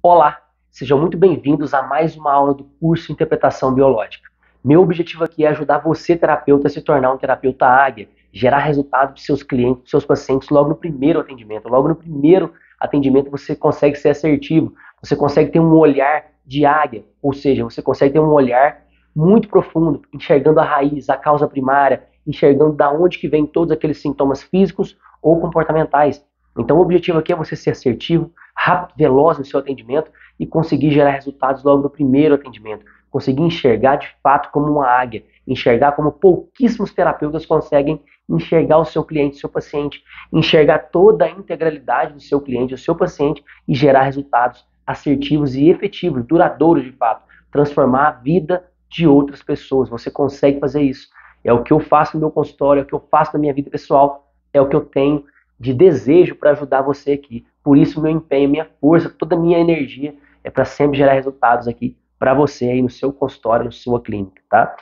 Olá, sejam muito bem-vindos a mais uma aula do curso de Interpretação Biológica. Meu objetivo aqui é ajudar você, terapeuta, a se tornar um terapeuta águia, gerar resultado para seus clientes, para seus pacientes logo no primeiro atendimento. Logo no primeiro atendimento você consegue ser assertivo, você consegue ter um olhar de águia, ou seja, você consegue ter um olhar muito profundo, enxergando a raiz, a causa primária, enxergando da onde que vem todos aqueles sintomas físicos ou comportamentais. Então o objetivo aqui é você ser assertivo, rápido, veloz no seu atendimento e conseguir gerar resultados logo no primeiro atendimento. Conseguir enxergar de fato como uma águia, enxergar como pouquíssimos terapeutas conseguem enxergar o seu cliente, o seu paciente, enxergar toda a integralidade do seu cliente, do seu paciente e gerar resultados assertivos e efetivos, duradouros de fato, transformar a vida de outras pessoas. Você consegue fazer isso. É o que eu faço no meu consultório, é o que eu faço na minha vida pessoal, é o que eu tenho de desejo para ajudar você aqui. Por isso meu empenho, minha força, toda a minha energia é para sempre gerar resultados aqui para você aí no seu consultório, na sua clínica, tá?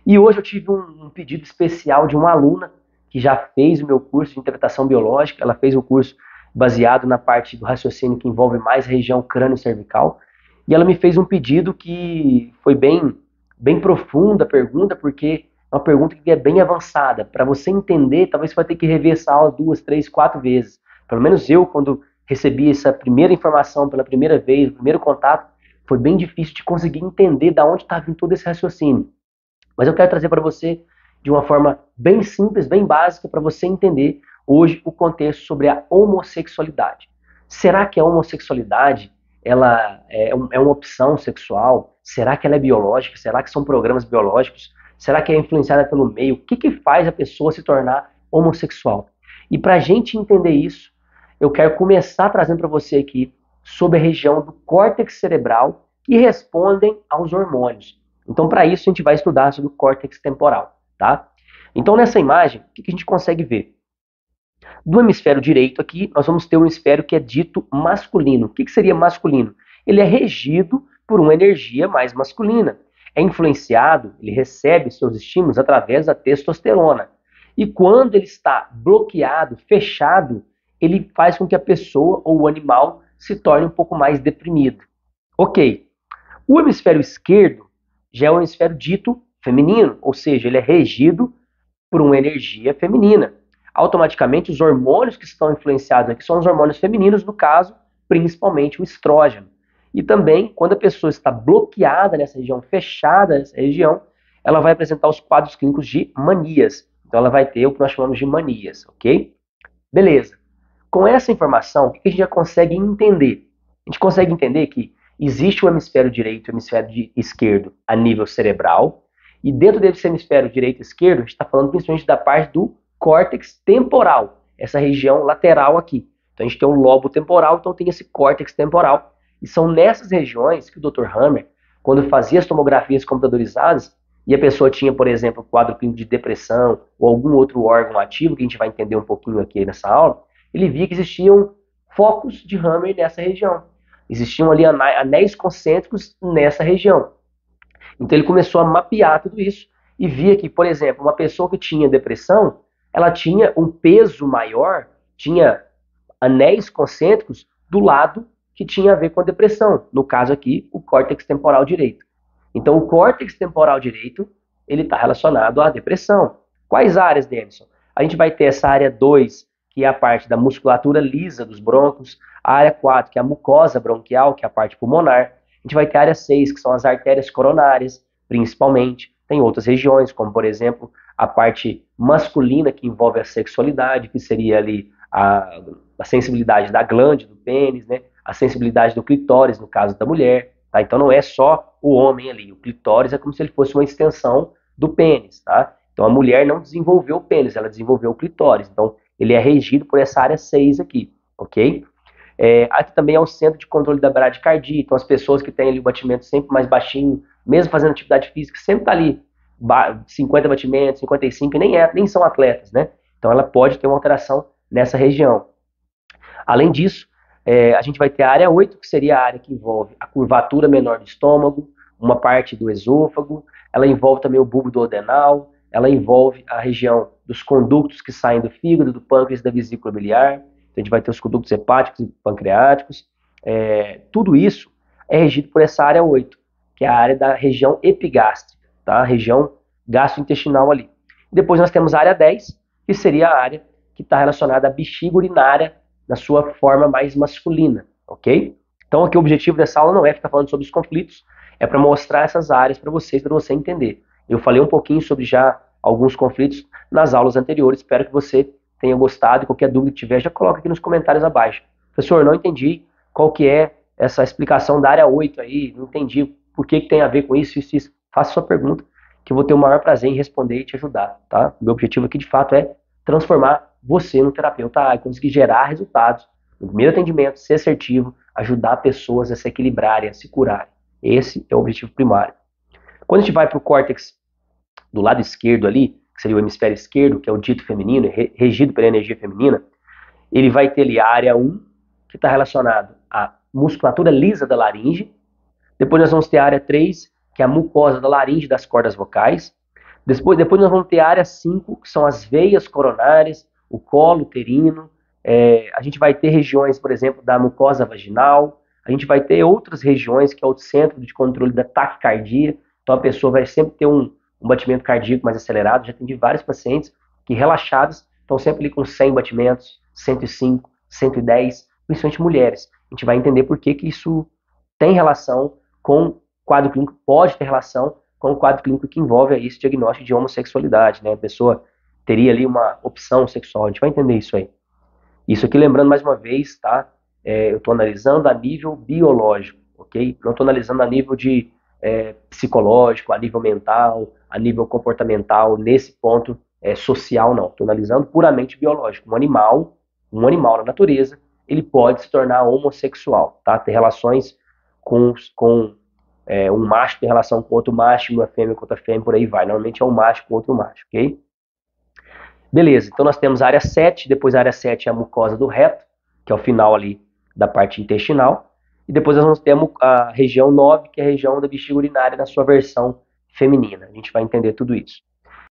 E hoje eu tive um pedido especial de uma aluna que já fez o meu curso de interpretação biológica. Ela fez o curso baseado na parte do raciocínio que envolve mais a região crânio-cervical. E ela me fez um pedido que foi bem profunda a pergunta, porque é uma pergunta que é bem avançada. Para você entender, talvez você vai ter que rever essa aula 2, 3, 4 vezes. Pelo menos eu, quando recebi essa primeira informação pela primeira vez, o primeiro contato, foi bem difícil de conseguir entender de onde está vindo todo esse raciocínio. Mas eu quero trazer para você de uma forma bem simples, bem básica, para você entender hoje o contexto sobre a homossexualidade. Será que a homossexualidade ela é uma opção sexual? Será que ela é biológica? Será que são programas biológicos? Será que é influenciada pelo meio? O que faz a pessoa se tornar homossexual? E para a gente entender isso, eu quero começar trazendo para você aqui sobre a região do córtex cerebral que respondem aos hormônios. Então, para isso, a gente vai estudar sobre o córtex temporal, tá? Então, nessa imagem, o que a gente consegue ver? Do hemisfério direito aqui, nós vamos ter um hemisfério que é dito masculino. O que seria masculino? Ele é regido por uma energia mais masculina. É influenciado, ele recebe seus estímulos através da testosterona. E quando ele está bloqueado, fechado, ele faz com que a pessoa ou o animal se torne um pouco mais deprimido. Ok. O hemisfério esquerdo já é um hemisfério dito feminino, ou seja, ele é regido por uma energia feminina. Automaticamente, os hormônios que estão influenciados aqui são os hormônios femininos, no caso, principalmente o estrógeno. E também, quando a pessoa está bloqueada nessa região, fechada nessa região, ela vai apresentar os quadros clínicos de manias. Então, ela vai ter o que nós chamamos de manias, ok? Beleza. Com essa informação, o que a gente já consegue entender? A gente consegue entender que existe o hemisfério direito e o hemisfério esquerdo a nível cerebral, e dentro desse hemisfério direito e esquerdo, a gente está falando principalmente da parte do córtex temporal, essa região lateral aqui. Então a gente tem um lobo temporal, então tem esse córtex temporal. E são nessas regiões que o Dr. Hammer, quando fazia as tomografias computadorizadas, e a pessoa tinha, por exemplo, quadro clínico de depressão ou algum outro órgão ativo, que a gente vai entender um pouquinho aqui nessa aula, ele via que existiam focos de Hammer nessa região. Existiam ali anéis concêntricos nessa região. Então ele começou a mapear tudo isso e via que, por exemplo, uma pessoa que tinha depressão, ela tinha um peso maior, tinha anéis concêntricos do lado que tinha a ver com a depressão. No caso aqui, o córtex temporal direito. Então o córtex temporal direito, ele está relacionado à depressão. Quais áreas, Denison? A gente vai ter essa área 2, que é a parte da musculatura lisa dos brônquios, a área 4, que é a mucosa bronquial, que é a parte pulmonar. A gente vai ter a área 6, que são as artérias coronárias, principalmente. Tem outras regiões, como por exemplo, a parte masculina, que envolve a sexualidade, que seria ali a sensibilidade da glândula, do pênis, né? A sensibilidade do clitóris, no caso da mulher. Tá? Então não é só o homem ali. O clitóris é como se ele fosse uma extensão do pênis. Tá? Então a mulher não desenvolveu o pênis, ela desenvolveu o clitóris. Então ele é regido por essa área 6 aqui, ok? Aqui também é o centro de controle da bradicardia. Então as pessoas que têm ali o batimento sempre mais baixinho, mesmo fazendo atividade física, sempre está ali 50 batimentos, 55, e nem são atletas, né? Então ela pode ter uma alteração nessa região. Além disso, a gente vai ter a área 8, que seria a área que envolve a curvatura menor do estômago, uma parte do esôfago, ela envolve também o bulbo duodenal, ela envolve a região dos condutos que saem do fígado, do pâncreas e da vesícula biliar. Então a gente vai ter os condutos hepáticos e pancreáticos. Tudo isso é regido por essa área 8, que é a área da região epigástrica, tá? A região gastrointestinal ali. Depois nós temos a área 10, que seria a área que está relacionada à bexiga urinária na sua forma mais masculina, ok? Então aqui o objetivo dessa aula não é ficar falando sobre os conflitos, é para mostrar essas áreas para vocês, para você entender. Eu falei um pouquinho sobre já alguns conflitos nas aulas anteriores, espero que você tenha gostado, e qualquer dúvida que tiver, já coloca aqui nos comentários abaixo. Professor, não entendi qual que é essa explicação da área 8 aí, não entendi por que tem a ver com isso, isso, isso. Faça sua pergunta, que eu vou ter o maior prazer em responder e te ajudar, tá? Meu objetivo aqui, de fato, é transformar você no terapeuta e conseguir gerar resultados no primeiro atendimento, ser assertivo, ajudar pessoas a se equilibrarem, a se curarem. Esse é o objetivo primário. Quando a gente vai para o córtex do lado esquerdo ali, que seria o hemisfério esquerdo, que é o dito feminino, regido pela energia feminina, ele vai ter ali a área 1, que está relacionado à musculatura lisa da laringe. Depois nós vamos ter a área 3, que é a mucosa da laringe das cordas vocais. Depois nós vamos ter a área 5, que são as veias coronárias, o colo uterino. A gente vai ter regiões, por exemplo, da mucosa vaginal. A gente vai ter outras regiões, que é o centro de controle da taquicardia. Então a pessoa vai sempre ter um batimento cardíaco mais acelerado. Já atendi vários pacientes que relaxados estão sempre ali com 100 batimentos, 105, 110, principalmente mulheres. A gente vai entender por que isso tem relação com o quadro clínico, pode ter relação com o quadro clínico que envolve aí esse diagnóstico de homossexualidade, né? A pessoa teria ali uma opção sexual, a gente vai entender isso aí. Isso aqui, lembrando mais uma vez, tá? Eu estou analisando a nível biológico, ok? Não estou analisando a nível de psicológico, a nível mental, a nível comportamental, nesse ponto social, não. Estou analisando puramente biológico. Um animal na natureza, ele pode se tornar homossexual, tá? Ter relações com um macho tem relação com outro macho, uma fêmea com outra fêmea, por aí vai. Normalmente é um macho com outro macho, ok? Beleza, então nós temos a área 7, depois a área 7 é a mucosa do reto, que é o final ali da parte intestinal, e depois nós vamos ter a região 9, que é a região da bexiga urinária na sua versão feminina. A gente vai entender tudo isso.